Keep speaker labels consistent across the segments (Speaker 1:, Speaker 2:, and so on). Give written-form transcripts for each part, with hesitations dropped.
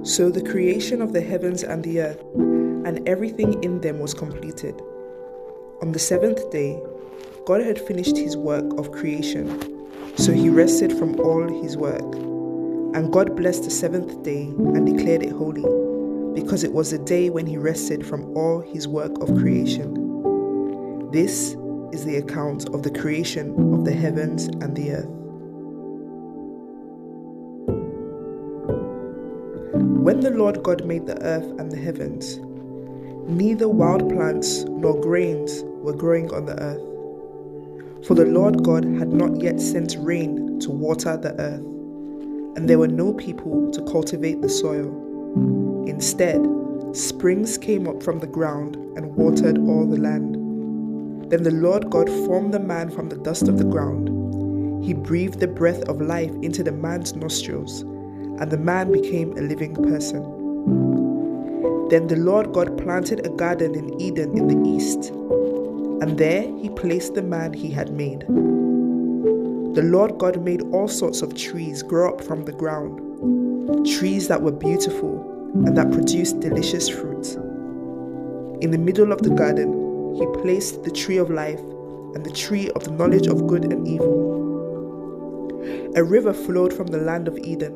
Speaker 1: So the creation of the heavens and the earth, and everything in them was completed. On the seventh day, God had finished his work of creation, so he rested from all his work. And God blessed the seventh day and declared it holy, because it was the day when he rested from all his work of creation. This is the account of the creation of the heavens and the earth. When the Lord God made the earth and the heavens, neither wild plants nor grains were growing on the earth. For the Lord God had not yet sent rain to water the earth, and there were no people to cultivate the soil. Instead, springs came up from the ground and watered all the land. Then the Lord God formed the man from the dust of the ground. He breathed the breath of life into the man's nostrils, and the man became a living person. Then the Lord God planted a garden in Eden in the east, and there he placed the man he had made. The Lord God made all sorts of trees grow up from the ground, trees that were beautiful and that produced delicious fruit. In the middle of the garden, he placed the tree of life and the tree of the knowledge of good and evil. A river flowed from the land of Eden,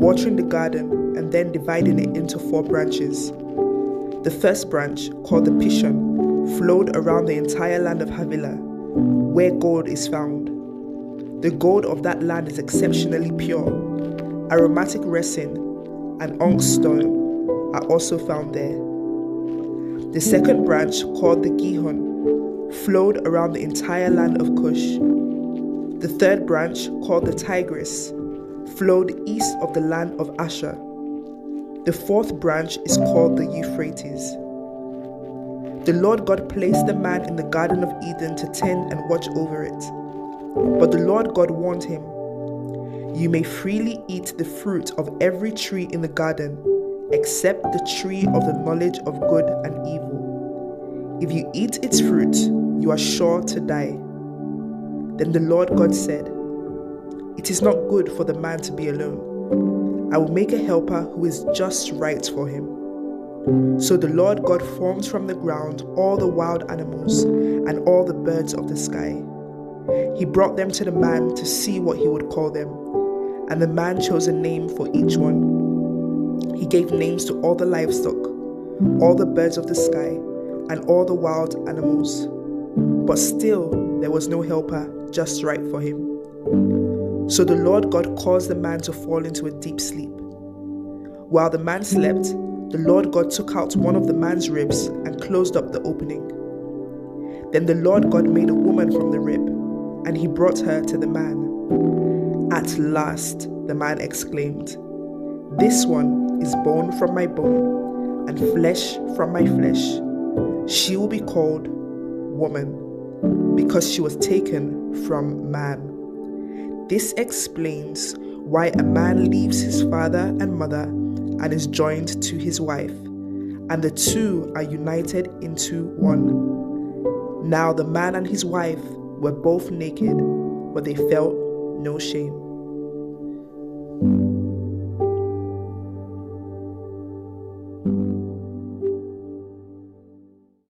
Speaker 1: watering the garden and then dividing it into 4 branches. The first branch, called the Pishon, flowed around the entire land of Havilah, where gold is found. The gold of that land is exceptionally pure. Aromatic resin and onyx stone are also found there. The second branch, called the Gihon, flowed around the entire land of Cush. The third branch, called the Tigris, flowed east of the land of Asher. The fourth branch is called the Euphrates. The Lord God placed the man in the Garden of Eden to tend and watch over it. But the Lord God warned him, "You may freely eat the fruit of every tree in the garden, except the tree of the knowledge of good and evil. If you eat its fruit, you are sure to die." Then the Lord God said, "It is not good for the man to be alone. I will make a helper who is just right for him." So the Lord God formed from the ground all the wild animals and all the birds of the sky. He brought them to the man to see what he would call them, and the man chose a name for each one. He gave names to all the livestock, all the birds of the sky, and all the wild animals. But still there was no helper just right for him. So the Lord God caused the man to fall into a deep sleep. While the man slept, the Lord God took out one of the man's ribs and closed up the opening. Then the Lord God made a woman from the rib, and he brought her to the man. "At last," the man exclaimed, "this one is bone from my bone and flesh from my flesh. She will be called woman, because she was taken from man." This explains why a man leaves his father and mother and is joined to his wife, and the two are united into one. Now the man and his wife were both naked, but they felt no shame.